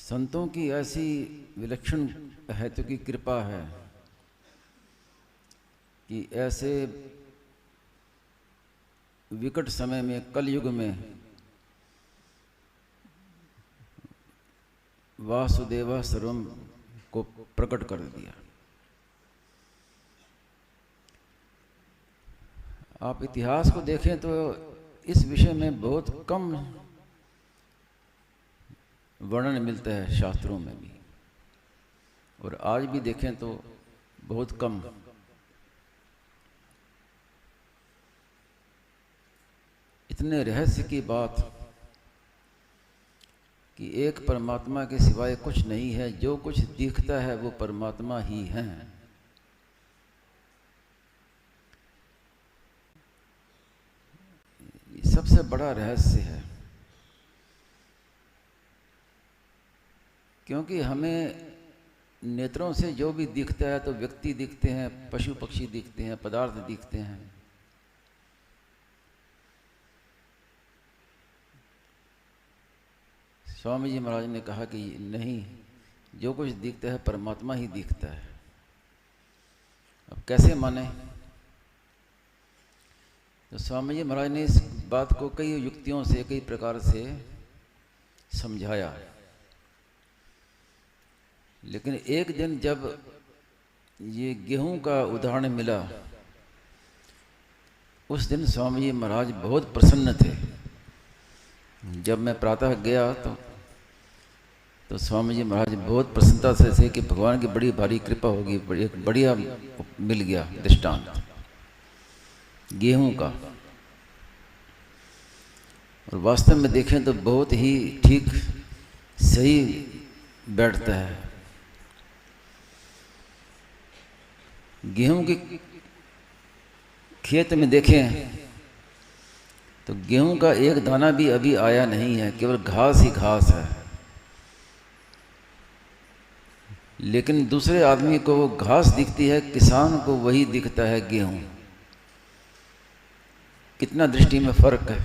संतों की ऐसी विलक्षण हेतु की कृपा है कि ऐसे विकट समय में, कलयुग में वासुदेव सर्वम को प्रकट कर दिया। आप इतिहास को देखें तो इस विषय में बहुत कम वर्णन मिलता है शास्त्रों में भी, और आज भी देखें तो बहुत कम। इतने रहस्य की बात कि एक परमात्मा के सिवाय कुछ नहीं है, जो कुछ दिखता है वो परमात्मा ही है। ये सबसे बड़ा रहस्य है, क्योंकि हमें नेत्रों से जो भी दिखता है तो व्यक्ति दिखते हैं, पशु पक्षी दिखते हैं, पदार्थ दिखते हैं। स्वामी जी महाराज ने कहा कि नहीं, जो कुछ दिखता है परमात्मा ही दिखता है। अब कैसे माने? तो स्वामी जी महाराज ने इस बात को कई युक्तियों से, कई प्रकार से समझाया। लेकिन एक दिन जब ये गेहूं का उदाहरण मिला, उस दिन स्वामी जी महाराज बहुत प्रसन्न थे। जब मैं प्रातः गया तो स्वामी जी महाराज बहुत प्रसन्नता से थे कि भगवान की बड़ी भारी कृपा होगी, एक बढ़िया मिल गया दृष्टांत गेहूं का। और वास्तव में देखें तो बहुत ही ठीक सही बैठता है। गेहूं के खेत में देखें तो गेहूं का एक दाना भी अभी आया नहीं है, केवल घास ही घास है। लेकिन दूसरे आदमी को वो घास दिखती है, किसान को वही दिखता है गेहूं। कितना दृष्टि में फर्क है।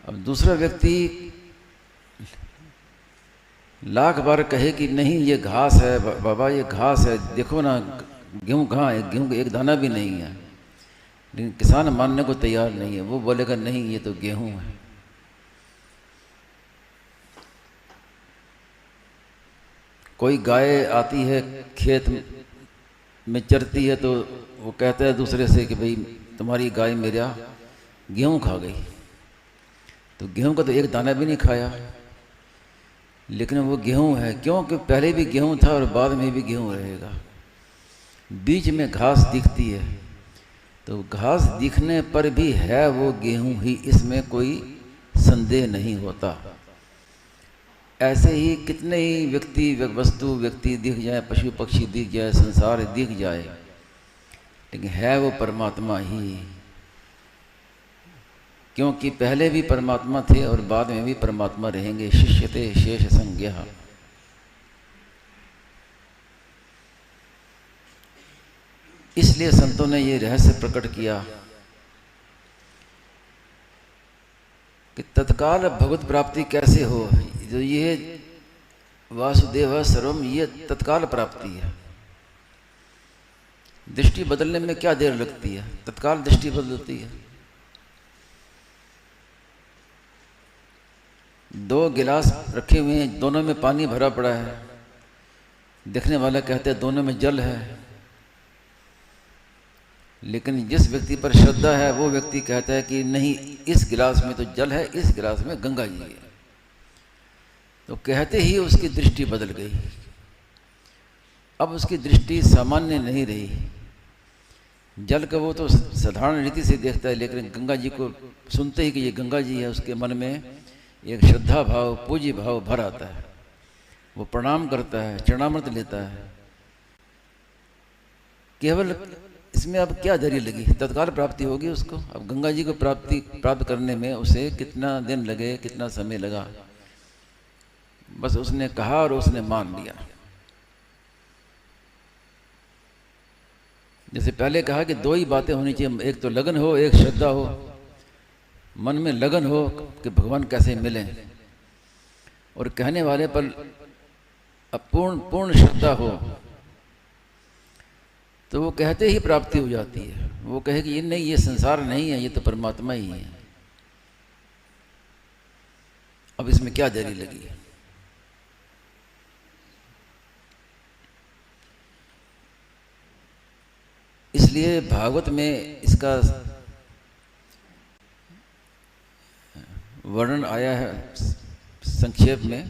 अब दूसरा व्यक्ति लाख बार कहे कि नहीं ये घास है बाबा, ये घास है, देखो ना गेहूं कहाँ है, गेहूं का एक दाना भी नहीं है। लेकिन किसान मानने को तैयार नहीं है, वो बोलेगा नहीं ये तो गेहूं है। कोई गाय आती है खेत में चरती है तो वो कहता है दूसरे से कि भाई तुम्हारी गाय मेरा गेहूं खा गई। तो गेहूं का तो एक दाना भी नहीं खाया, लेकिन वो गेहूं है, क्योंकि पहले भी गेहूं था और बाद में भी गेहूं रहेगा। बीच में घास दिखती है, तो घास दिखने पर भी है वो गेहूं ही, इसमें कोई संदेह नहीं होता। ऐसे ही कितने ही व्यक्ति, वस्तु, व्यक्ति दिख जाए, पशु पक्षी दिख जाए, संसार दिख जाए, लेकिन है वो परमात्मा ही। क्योंकि पहले भी परमात्मा थे और बाद में भी परमात्मा रहेंगे। शिष्यते शेष संज्ञा। इसलिए संतों ने ये रहस्य प्रकट किया कि तत्काल भगवत प्राप्ति कैसे हो। जो ये वासुदेव सर्वम, ये तत्काल प्राप्ति है। दृष्टि बदलने में क्या देर लगती है, तत्काल दृष्टि बदलती है। 2 गिलास रखे हुए हैं, दोनों में पानी भरा पड़ा है। देखने वाला कहता है दोनों में जल है, लेकिन जिस व्यक्ति पर श्रद्धा है वो व्यक्ति कहता है कि नहीं, इस गिलास में तो जल है, इस गिलास में गंगा जी है। तो कहते ही उसकी दृष्टि बदल गई। अब उसकी दृष्टि सामान्य नहीं रही। जल का वो तो साधारण रीति से देखता है, लेकिन गंगा जी को सुनते ही कि ये गंगा जी है, उसके मन में एक श्रद्धा भाव, पूज्य भाव भर आता है। वो प्रणाम करता है, चरणामृत लेता है। केवल इसमें अब क्या देरी लगी, तत्काल प्राप्ति होगी उसको। अब गंगा जी को प्राप्त करने में उसे कितना दिन लगे, कितना समय लगा, बस उसने कहा और उसने मान लिया। जैसे पहले कहा कि 2 ही बातें होनी चाहिए, एक तो लगन हो, एक श्रद्धा हो। मन में लगन हो कि भगवान कैसे मिलें, और कहने वाले पर पूर्ण श्रद्धा हो तो वो कहते ही प्राप्ति हो जाती है। वो कहे कि ये नहीं, ये संसार नहीं है, ये तो परमात्मा ही है। अब इसमें क्या देरी लगी। इसलिए भागवत में इसका वर्णन आया है संक्षेप में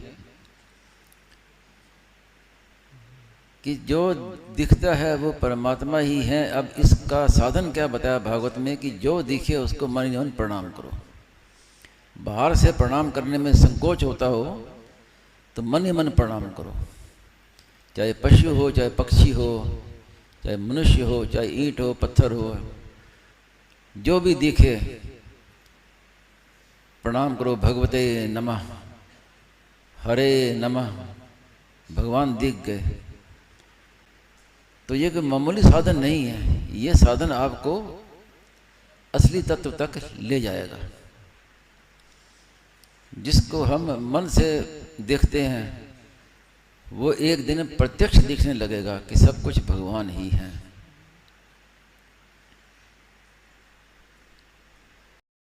कि जो दिखता है वो परमात्मा ही है। अब इसका साधन क्या बताया भागवत में कि जो दिखे उसको मन ही मन प्रणाम करो। बाहर से प्रणाम करने में संकोच होता हो तो मन ही मन प्रणाम करो। चाहे पशु हो, चाहे पक्षी हो, चाहे मनुष्य हो, चाहे ईंट हो, पत्थर हो, जो भी दिखे प्रणाम करो। भगवते नमः, हरे नमः, भगवान दिख गए। तो ये कोई मामूली साधन नहीं है, ये साधन आपको असली तत्व तक ले जाएगा। जिसको हम मन से देखते हैं वो एक दिन प्रत्यक्ष दिखने लगेगा कि सब कुछ भगवान ही है।